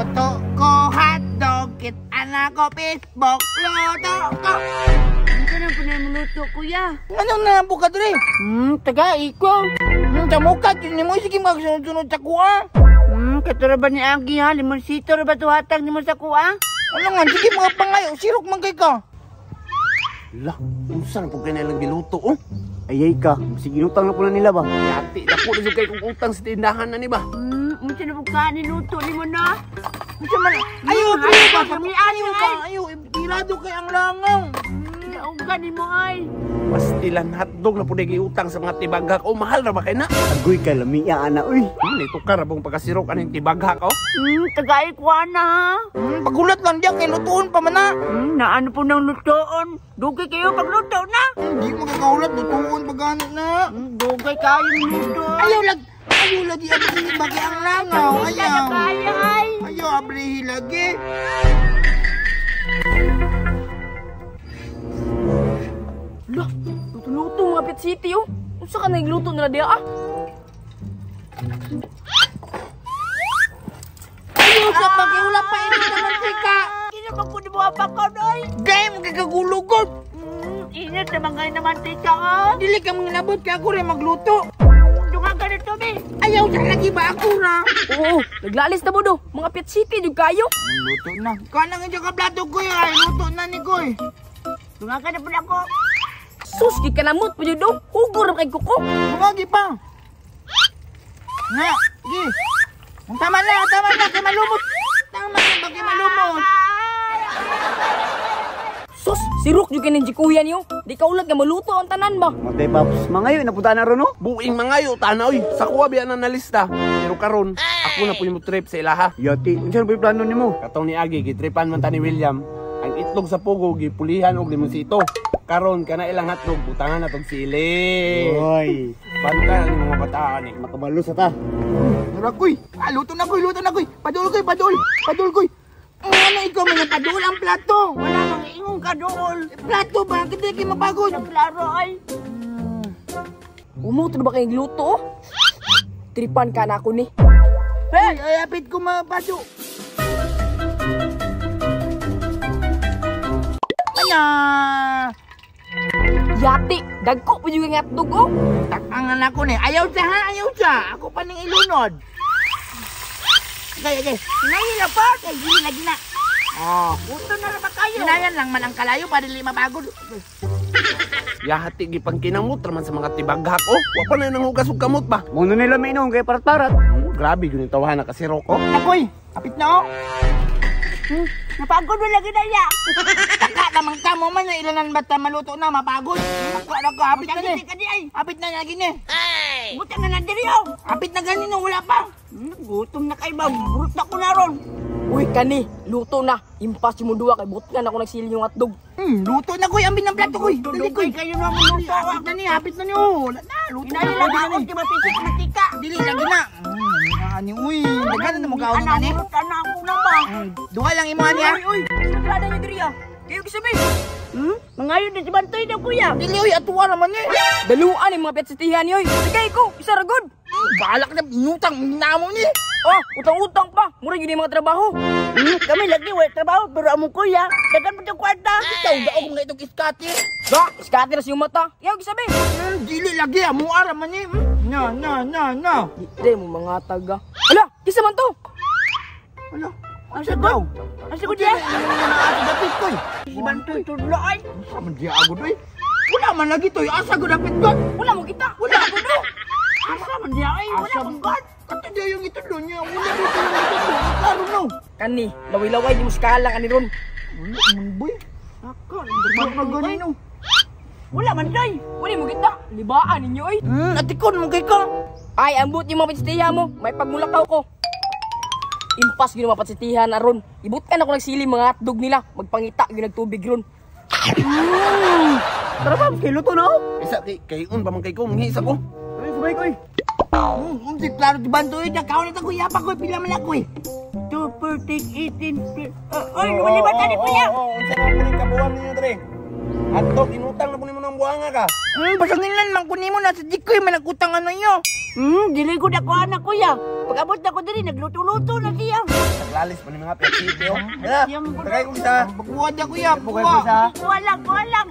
Luto ko hotdog, kit anak ko Facebook. Luto ko. Ano na po na yung luto, kuya? Ano na po ka dre? Taga ikaw. Tamukat, yun mo sige magsunod-sunod sa kuha. Katara ba ni Agi ha? Limonsito ra ba ito hatag ni mo sa kuha? Ano nga, sige mga pangayo, sirok man kay ka. Lah, unsa na po kayo nilang giluto, oh? Ayay ka. Sige, utang na po na nila ba? Yati, naku na kay kung utang sa tindahan na ni ba? Unsa na po ka ni luto ni mo na? Unsa man? Ayo, ayaw, ayaw ka. Ayo, tirado kay ang langaw. Nauga ni mo ay. Pastilan hotdog na po na giutang sa mga tibaghak. Oh, mahal na ba kayo na? Agoy ka, lamiya, ana, uy. Ito ka rabong pagkasirok anong tibaghak, oh? Tagay ko na ha? Pagulat lang diyan, kay lutuon pa man na. Naano po ng lutoon? Dugay kayo pagluto na? Hindi mo kakaulat, lutuon pa gano na. Dugay kayo ng luto. Ayaw lagi abri bagi ang langaw. Ayaw. Kaya ay. Ayaw abri lagi. Lah, luto-luto mga Pet City oh. Unsa ka nagluto nila diya ah? Ayaw sa pakiula pa ini sa mantika. Kino ba ko di mo apakon ay? Gay mo kagagulugod. Init naman kayo naman tika ha? Dili ka manginabot ka ako rin magluto. Dungan ka nito mi. Ayaw sa lagi ba ako ra? Oo, naglalis na mo do. Mga Pet City jud kayo. Luto na. Kana nga ka plato ko ay luto na ni Koy. Dungan ka na po na ako. Sus, gikanamot pa jud do. Hugor kay kuko. Bumagi pa. Nga, gi. Tama na, kay malumot. Tama na, bagay malumot. Sus, sirok jud kinin kuya niyo. Di ka ulat nga maluto ang tanan ba? Matay paps, mangayo, napunta na ron, no? Buing mangayo, tanaw, sa kuha biya na nalista. Pero karon, ako na po yung trip sa ilaha. Yati, unsa ba yung plano nimo? Katong ni Agi, gitripan man ta ni William. Ang itlog sa pugo, gipulihan og limonsito. Karon, kana ilang hotdog, butangan na tong sili. Oy, Banta ni mga bataan eh. makabalus ata. Tara, Koy. Luto na, Koy. Padul, Koy. Ano ikaw mga padul ang plato? Wala mang ingong ka dool. Plato ba? Hindi kayo mapagod. Klaro ay. Umuto na ba kayong luto oh? Tripan ka na ako ni. Hey, ayapit ko mapado. Ano? Yati, dagko pa jud nga hotdog oh. Takangan ako ni. Ayaw siya. Ako pa ning ilunod. Okay. Sinayin na pa. Sige, lagi na. Oh, Gusto na ba kayo? sinayan lang man ang kalayo para dili mapagod. Yahati gipang kinamot raman sa mga tibaghak. Oh, wa pa na nang hugas og kamot ba? Muno nila mainom kay parat-parat. Grabe yun yung tawahan na kasirok, oh. Akoy, apit na oh. Napagod mo lagi na ya. Taka namang kamo man na ilanan bata maluto na mapagod. Ako, apit na ni. Kadi ay. Apit na lagi ni. Butang na nandiri oh. Apit na ganino, wala pa. Gutom na kayo ba? Burot na ko na ron. Uy, kani, luto na. Impas yung duwa kay butkan ako nagsilin yung hotdog. Luto na koy, ambin ng plato koy. Dali koy. Dugay kayo na mo luto. Apit na ni oh. Wala na, luto na. Inalilang ako di matisik matika. Dili lagi na. Ani uy, daghan na mo kaon ni. Burot na ako na ba? Duha lang imo ani ha. Uy, sagrada niyo diri ah. Kayo kisabi. Mangayon din si Bantoy na kuya. Dili uy, atuwa naman ni. Daluan yung mga Pet Cityhan niyo. Sige ko, isa ra good. Balak na inutang namo ni. Oh, utang-utang pa. Mura yun yung mga trabaho. Kami lagi wala trabaho pero amo kuya. Dagan mo yung kwarta. Ikaw daog nga itong iskati. Ga, iskati na yung mata. Yaw, gisabi. Dili lagi amo ara man ni. Na. Di mo mga taga. Hala, kisa man to. Wala. Asa daw? Asa ko diya? Asa dapit koy. Si Bantoy tudlo ay. Sa man diya agud oy. Wala man lagi toy. Asa gud dapit ko. Wala mo kita. Wala ko do. Asa man diya ay? Wala kang god. Kato diya yung itudo niya. Wala dito yung itudo. Klaro no. Kani, laway-laway di mo skala kani ron. Wala man boy. Ako, dapat na ganino. Wala man day. Wala mo kita. Libaan ninyo eh. Atikon mo kay ka. Ay, ambot yung mga pitsitihan mo. May pagmulakaw ko. Impas yun yung mga pitsitihan na ron. Ibutkan ako nagsili mga hotdog nila. Magpangita yun nagtubig ron. Tara pa, kay luto na oh. Isa kay un ba man kay ko manghis ako. Ay, sabay ko eh. Hindi klaro di banto yun. Kaon ito kuya pa ko. Pila man ako eh. 2, 14, 18. Oy, wala ba tani kuya? Unsa na po ning kabuang ninyo dre? Hotdog inutang na po nimo ng buhanga ka. Basangilan man kunin mo na sa Jikoy. May nagutang ano nyo. Dili ko na ko anak kuya. Pag-abot na ko diri nagluto-luto na siya. Kalis pa ni mga petsite oh. Hala, tagay ko isa. Pagkuha da kuya, Pugay pagkuha. po sa... Kuha lang.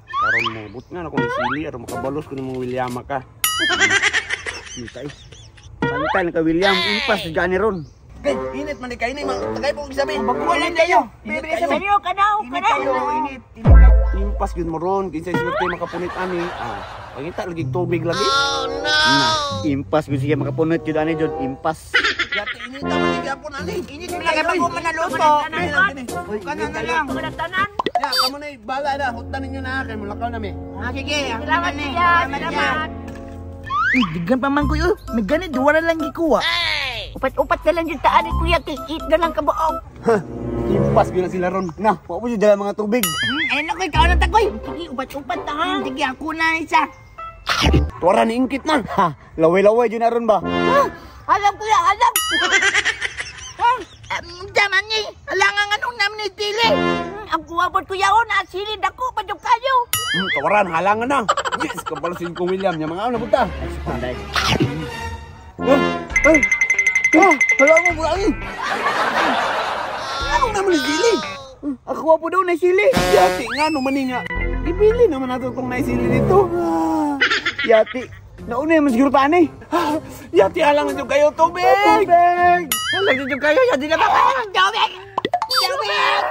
Karon mo, but nga na kung sili, aron makabalos ko ni mga William ka. Kita eh. Pantay na ka William. Impas sa Johnny ron. Kay, init man ni kayo ni, tagay po ko sabi. Pagkuha lang kayo. Init Bibili kayo. sa Seryo ka daw. Init kayo, init. Init kayo. Impas yun mo ron, kinsay swerte makapunit ani. Pangita lagi tubig lagi. Na, impas gusto siya makapunot yun ani Jod. Impas. Yati init naman ni gapon ani. Init mo lang kayo bago manaluto. Kanan na lang. Tanan. Ya, kamu na bala na, hutan ninyo na kay mulakaw na mi. Sige, ako Salamat naman eh. siya. Salamat siya. Salamat. Digan pa man kuya. May ganit, duwa na lang gikuha. Upat-upat na lang yung taan ni Kuya. Kikit na lang kabaog. Impas gyud na sila ron. Na, wala mo siya dala mga tubig. Ayun ako, ikaw na takoy. Sige, upat-upat na ha. Sige, ako na isa. Tuwara ni ingkit na. Ha, laway-laway dyan na ron ba? Alam Kuya, alam. Daman niya, alangan anong namin ni Tili. Ang kuwabot Kuya o, nasilid ako. Padyo kayo. Tawaran halangan na. Yes, kapalasin kong William nya mga na punta. Panday. Hala mo buhay. Ano naman ni Dili? Ako po daw na sili. Yati nga no maninga. Ibili naman nato tong naisili dito. Yati. Nauna yung siguro pa ani. Yati halangan yung kayo tubig. Tubig! Lagi yung kayo, hindi na ba? Tubig! Tubig!